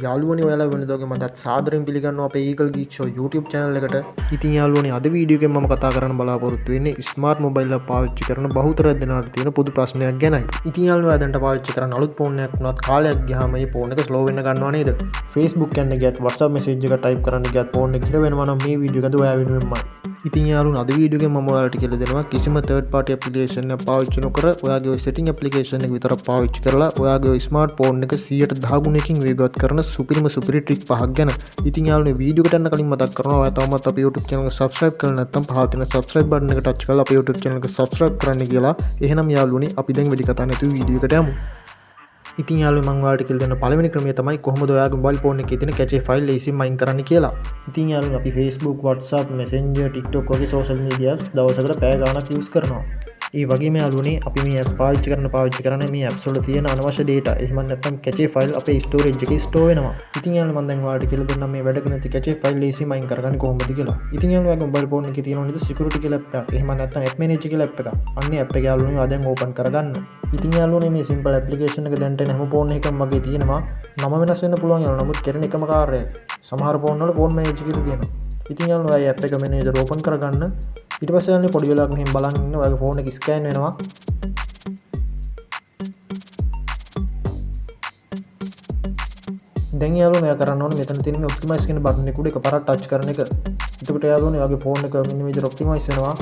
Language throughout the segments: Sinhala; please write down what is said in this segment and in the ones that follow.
යාළුවනි ඔයාලා වෙනදගේ මටත් සාදරයෙන් පිළිගන්නවා අපේ Eagle Geek Show YouTube channel එකට. ඉතින් යාළුවනි අද වීඩියෝ එකෙන් මම කතා කරන්න බලාපොරොත්තු වෙන්නේ ස්මාර්ට් මොබයිල් එක පාවිච්චි කරන බහුතර දෙනාට තියෙන පොදු ප්‍රශ්නයක් ගැනයි. ඉතින් යාළුවෝ දැන්ට පාවිච්චි කරන අලුත් ෆෝන් එකක් වුණත් කාලයක් ගියාම මේ ෆෝන් එක ස්ලෝ වෙන්න ගන්නවා නේද? Facebook යන්න ගියත් WhatsApp message එක type කරන්න ගියත් ෆෝන් එක හිර වෙනවා නම් මේ වීඩියෝ එකද ඔයා වෙනුවෙන්මයි. ඉතින් යාළුවෝ අද වීඩියෝ එකෙන් මම ඔයාලට කියලා දෙනවා කිසිම third party application එක පාවිච්චි නොකර ඔයාගේ ওই setting application එක විතරක් පාවිච්චි කරලා ඔයාගේ ওই ස්මාර්ට් ෆෝන් එක 110 ගුණයකින් වේගවත් කරන සුපිරිම ට්‍රික් පහක් ගැන. ඉතින් යාළුවනේ වීඩියෝ එකට යන්න කලින් මතක් කරනවා ඔයා තවමත් අපේ YouTube channel එක subscribe කරලා නැත්නම් පහළ තියෙන subscribe button එක touch කරලා අපේ YouTube channel එක subscribe කරන්න කියලා. එහෙනම් යාළුවනේ අපි දැන් වැඩි කතා නැතුව වීඩියෝ එකට යමු. ඉතින් යාළුවෝ මම ඔයාලට කියලා දෙන පළවෙනි ක්‍රමය තමයි කොහොමද ඔයාගේ මොබයිල් ෆෝන් එකේ තියෙන කැචේ ෆයිල් ලේසියෙන් මයින් කරන්න කියලා. ඉතින් යාළුවෝ අපි Facebook, WhatsApp, Messenger, TikTok වගේ social media apps දවසකට පැය ගාණක් use කරනවා. ඒ වගේම යාළුවනේ අපි මේ apps පාවිච්චි කරන මේ apps වල තියෙන අනවශ්‍ය data එහෙම නැත්නම් කැචේ ෆයිල් අපේ storage එකේ store වෙනවා. ඉතින් යාළුවෝ මම දැන් ඔයාලට කියලා දෙන්නම් මේ වැඩ කරන කැචේ ෆයිල් ලේසියෙන් මයින් කරගන්නේ කොහොමද කියලා. ඉතින් යාළුවෝ ඔයාගේ මොබයිල් ෆෝන් එකේ තියෙන නේද security කියලා app එකක්. එහෙම නැත්නම් app manager කියලා app එකක්. අන්නේ app එක යාළුවනේ ඔයා දැන් open කරගන්න. ඉතින් යාළුවනේ මේ simple application එක දැන්ට එන හැම ෆෝන් එකකම වගේ තියෙනවා. නම වෙනස් වෙන්න පුළුවන් යාළුවෝ. නමුත් කරන එකම කාර්යය. සමහර ෆෝන් වල phone manager කියලා තියෙනවා. ඉතින් යාළුවෝ ආයේ app එක manager open කරගන්න. ඊට පස්සේ යාළුවනේ පොඩි වෙලාවක් මෙහෙම බලන් ඉන්න ඔයාගේ ෆෝන් එක scan වෙනවා. දැන් යාළුවනේ ඔයා කරන්න ඕනේ මෙතන තියෙන මේ optimize කියන බටන් එක උඩ එකපාරක් touch කරන එක. එතකොට යාළුවනේ ඔයාගේ ෆෝන් එක මෙන්න මේ විදිහට optimize වෙනවා.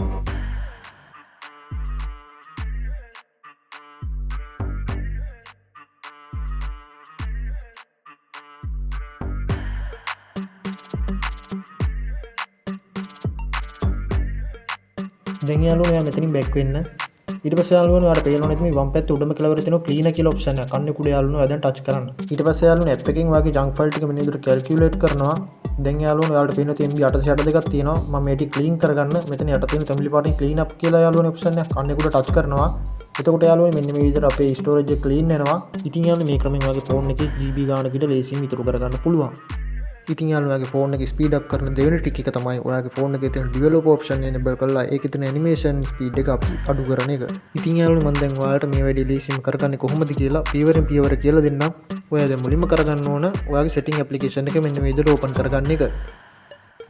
දැන් යාළුවනේ ඔයා මෙතනින් back වෙන්න. ඊට පස්සේ යාළුවනේ ඔයාලට පේනවා නේද මේ වම් පැත්තේ උඩම කෙළවරේ තියෙන cleaner කියලා option එක. අන්න උඩ යාළුවනේ ඔයා දැන් touch කරන්න. ඊට පස්සේ යාළුවනේ app එකෙන් ඔයාගේ junk file ටික මෙන්න විදිහට calculate කරනවා. දැන් යාළුවනේ ඔයාලට පේනවා තියෙන MB 862ක් තියෙනවා. මම මේ ටික clean කරගන්න මෙතන යට තියෙන තමිලි පාටින් clean up කියලා යාළුවනේ option එක. අන්න උඩ touch කරනවා. එතකොට යාළුවනේ මෙන්න මේ විදිහට අපේ storage එක clean වෙනවා. ඉතින් යාළුවනේ මේ ක්‍රමෙන් ඔයාගේ phone එකේ GB ගානකට ලේසියෙන් ඉතුරු කරගන්න පුළුවන්. ඉතින් යාළුවෝ ෆෝන් එක ස්පීඩ් අප් කරන දෙවෙනි ට්‍රික් එක තමයි ඔයාගේ ෆෝන් එකේ තියෙන ඩෙවලොප් ඔප්ෂන් එනේබල් කරලා ඒකේ තියෙන ඇනිමේෂන් ස්පීඩ් එක අඩු කරන එක. ඉතින් යාළුවෝ මම දැන් ඔයාලට මේ වැඩේ ලේසියෙන් කරගන්නේ කොහොමද කියලා පියවරෙන් පියවර කියලා දෙන්නම්. ඔයා දැන් මුලින්ම කරගන්න ඕන ඔයාගේ setting application එක මෙන්න මේ විදිහට open කරගන්න එක.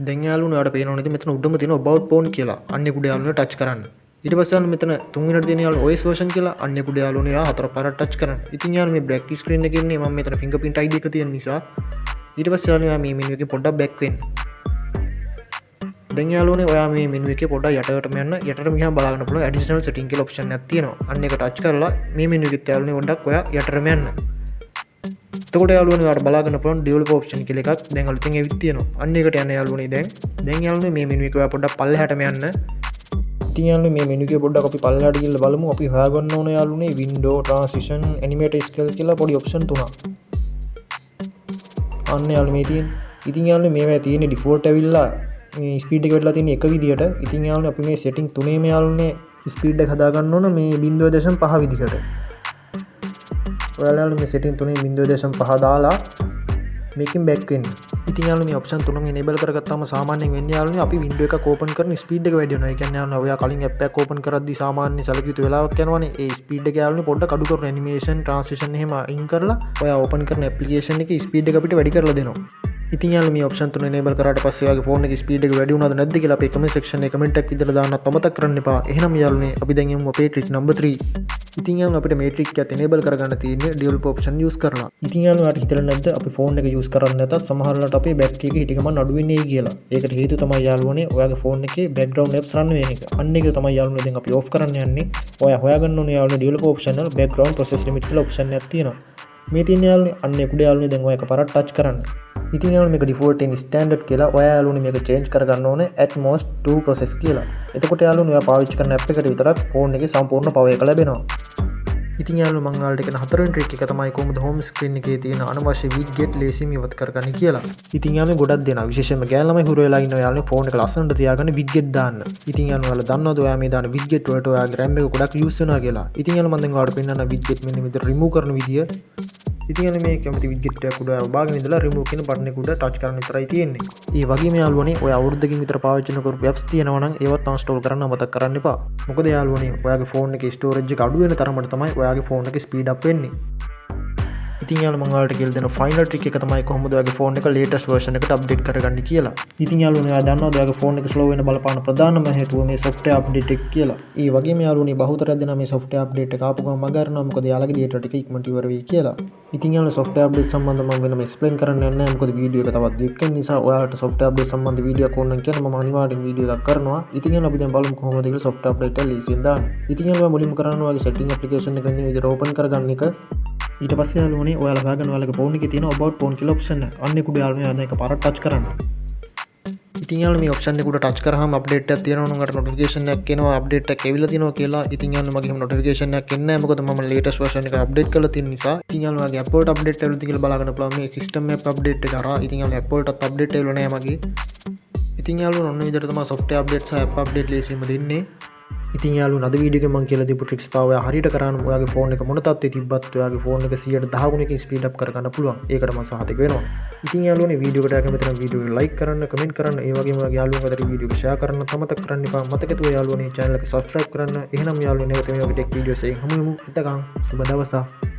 දැන් යාළුවෝ ඔයාලට පේනවා නේද මෙතන උඩම තියෙන about phone කියලා. අන්න ඒක උඩ යාළුවෝ touch කරන්න. ඊට පස්සේ මෙතන තුන්වෙනිට තියෙන යාළුවෝ OS version කියලා අන්න ඒක උඩ යාළුවෝ යා හතර පාරක් touch කරන්න. ඉතින් යාළුවෝ මේ black screen එකේ ඉන්නේ මම මෙතන fingerprint ID එක තියෙන නිසා ඊට පස්සේ යාළුවෝ මේ මෙනු එකේ පොඩ්ඩක් බෑක් වෙන්න. දැන් යාළුවනේ ඔයා මේ මෙනු එකේ පොඩ්ඩක් යටටම යන්න. යටටම ගියාම බලන්න පුළුවන් additional setting කියලා option එකක් තියෙනවා. අන්න ඒක touch කරලා මේ මෙනු එකෙත් යාළුවනේ පොඩ්ඩක් ඔයා යටටම යන්න. එතකොට යාළුවනේ ඔයාලට බලාගන්න පුළුවන් develop option කියලා එකක් දැන් අලුතෙන් එවිත් තියෙනවා. අන්න ඒකට යන්න යාළුවනේ දැන් යාළුවනේ මේ මෙනු එක ඔයා පොඩ්ඩක් පල්ලෙහාටම යන්න. ඉතින් යාළුවනේ මේ මෙනු එකේ පොඩ්ඩක් අපි පල්ලෙහාට ගිහලා බලමු. අපි හොයාගන්න ඕනේ යාළුවනේ window transition animate scale කියලා පොඩි option තුනක්. අන්න යාළුවෝ මේ තියෙන. ඉතින් යාළුවෝ මේවා තියෙන්නේ default ඇවිල්ලා මේ ස්පීඩ් එක වැඩිලා තියෙන එක විදියට. ඉතින් යාළුවෝ අපි මේ setting තුනේම යාළුවනේ ස්පීඩ් එක හදා ගන්න ඕන මේ 0.5 විදිහට. ඔයාලා මේ setting තුනේ 0.5 දාලා මේකෙන් back වෙන්න. ඉතින් යාළුවෝ මේ option තුනම enable කරගත්තාම සාමාන්‍යයෙන් වෙන්නේ යාළුවනේ අපි window එකක් open කරන speed එක වැඩි වෙනවා. ඒ කියන්නේ යාළුවෝ ඔයා කලින් app එකක් open කරද්දී සාමාන්‍ය සැලකිය යුතු වෙලාවක් යනවනේ. ඒ speed එක යාළුවනේ පොඩ්ඩක් අඩු කරන animation transition එහෙම අයින් කරලා ඔයා open කරන application එකේ speed එක අපිට වැඩි කරලා දෙනවා. ඉතින් යාළුවෝ මේ option තුන enable කරාට පස්සේ ඔයාගේ phone එකේ speed එක වැඩි වුණාද නැද්ද කියලා අපේ comment section එකේ comment එකක් විදිහට දාන්නත් අමතක කරන්න එපා. එහෙනම් යාළුවනේ අපි දැන් යමු අපේ trick number 3. ඉතින් යාළුවෝ අපිට මේ trick එකත් enable කරගන්න තියෙන්නේ develop option use කරලා. ඉතින් යාළුවෝ ඔයාලට හිතලා නැද්ද අපි phone එක use කරන්නේ නැතත් සමහර වෙලාවට අපේ battery එක හිටි ගමන් අඩු වෙන්නේ කියලා. ඒකට හේතුව තමයි යාළුවනේ ඔයාගේ phone එකේ background apps run වෙන එක. අන්න ඒක තමයි යාළුවනේ දැන් අපි off කරන්න යන්නේ. ඔයා හොයාගන්න ඕනේ යාළුවනේ develop option වල background process limit කියලා option එකක් තියෙනවා. මේ තියෙන යාළුවනේ අන්න ඒක උඩ යාළුවනේ දැන් ඔය එකපාරක් touch කරන්න. ඉතින් යාළුවනේ මේක default in standard කියලා ඔයා යාළුවනේ මේක change කරගන්න ඕනේ at most 2 process කියලා. එතකොට යාළුවනේ ඔයා පාවිච්චි කරන app එකට විතරක් phone එකේ සම්පූර්ණ power එක ලැබෙනවා. ඉතින් යාළුවෝ මම ඔයාලට කියන හතරවෙනි trick එක තමයි කොහොමද home screen එකේ තියෙන අනවශ්‍ය widget ලේසියෙන් ඉවත් කරගන්නේ කියලා. ඉතින් යාළුවෝ ගොඩක් දෙනා විශේෂයෙන්ම ගෑනු ළමයි හුරු වෙලා ඉන්න යාළුවෝ phone එක ලස්සනට තියාගන්න widget දාන්න. ඉතින් යාළුවෝ ඔයාලා දන්නවද ඔයා මේ දාන widget වලට ඔයාගේ RAM එක ගොඩක් use වෙනවා කියලා. ඉතින් යාළුවෝ මම දැන් ඔයාලට පෙන්නන්න widget මෙන්න මෙතන remove කරන විදිය. ඉතින් යාළුවෝ මේ කැමති widget එකක් උඩ ඔයාගෙන ඉඳලා remove කියන බටන් එක උඩ touch කරන්න විතරයි තියෙන්නේ. ඒ වගේම යාළුවනේ ඔය අවුරුද්දකින් විතර පාවිච්චි කරපු apps තියෙනවා නම් ඒවත් uninstall කරන්න අමතක කරන්න එපා. මොකද යාළුවනේ ඔයාගේ phone එකේ storage එක අඩු වෙන තරමට තමයි ඔයාගේ phone එකේ speed up වෙන්නේ. ඉතින් යාළුවෝ මම ඔයාලට කියලා දෙන ෆයිනල් ට්‍රික් එක තමයි කොහොමද ඔයාගේ ෆෝන් එක ලේටස්ට් වර්ෂන් එකට අප්ඩේට් කරගන්න කියලා. ඉතින් යාළුවෝ ඔයා දන්නවද ඔයාගේ ෆෝන් එක ස්ලෝ වෙන බලපාන ප්‍රධානම හේතුව මේ software update එක කියලා. ඒ වගේම යාළුවෝනේ බහුතරයක් දෙනා මේ software update එක ආපු ගමන් මග අරනවා මොකද යාළුවගේ data ටික ඉක්මනට ඉවර වෙයි කියලා. ඉතින් යාළුවෝ software update සම්බන්ධව මම වෙනම explain කරන්න යන්නේ නැහැ මොකද වීඩියෝ එක තවත් දෙකක් නිසා ඔයාලට software update සම්බන්ධ වීඩියෝ එකක් ඕන නම් කියන්න මම අනිවාර්යෙන් වීඩියෝ එකක් කරනවා. ඉතින් යාළුවෝ අපි දැන් බලමු කොහොමද කියලා software update එක ලීසියෙන් දාන්නේ. ඉතින් යාළුවෝ මුලින්ම කරන්න ඔයාගේ setting application එක මේ විදිහට open කරගන්න එක. ඊට පස්සේ යාළුවනේ ඔයාලා හොයාගන්න ඔයාලගේ ෆෝන් එකේ තියෙන about phone කියලා option එක. අන්න ඒක උඩ යාළුවනේ ආයෙත් එක පාරක් touch කරන්න. ඉතින් යාළුවෝ මේ option එක උඩ touch කරාම update එකක් තියෙනවා නම් අර notification එකක් එනවා update එකක් ඇවිල්ලා තියෙනවා කියලා. ඉතින් යාළුවෝ මගේ හැම notification එකක් එන්නේ නැහැ මොකද මම latest version එක update කරලා තියෙන නිසා. ඉතින් යාළුවෝ මගේ app වලට update ඇවිල්ලා තියෙන කියලා බලා ගන්න පුළුවන් මේ system app update එක කරා. ඉතින් යාළුවෝ app වලටත් update ඇවිල්ලා නැහැ මගේ. ඉතින් යාළුවෝ ඔන්න විදිහට තමයි software update සහ app update ලේසියෙන්ම දෙන්නේ. ඉතින් යාළුවෝ අද වීඩියෝ එකේ මම කියලා දීපු ට්‍රික්ස් පාව ඔයා හරියට කරාම ඔයාගේ ෆෝන් එක මොන තත්ත්වයේ තිබ්බත් ඔයාගේ ෆෝන් එක 110 ගුණයකින් ස්පීඩ් අප් කරගන්න පුළුවන්. ඒකට මම සහතික වෙනවා. ඉතින් යාළුවනේ වීඩියෝ එකට කැමති නම් වීඩියෝ එක ලයික් කරන්න, කමෙන්ට් කරන්න, ඒ වගේම ඔයාගේ යාළුවන්ට අතර වීඩියෝ එක ෂෙයා කරන්න අමතක කරන්න එපා. මතකතුව යාළුවනේ channel එක subscribe කරන්න. එහෙනම් යාළුවනේ නැවත මේ වගේ ටෙක් වීඩියෝස් එකෙන් හමු වෙමු. එතකන් සුබ දවසක්.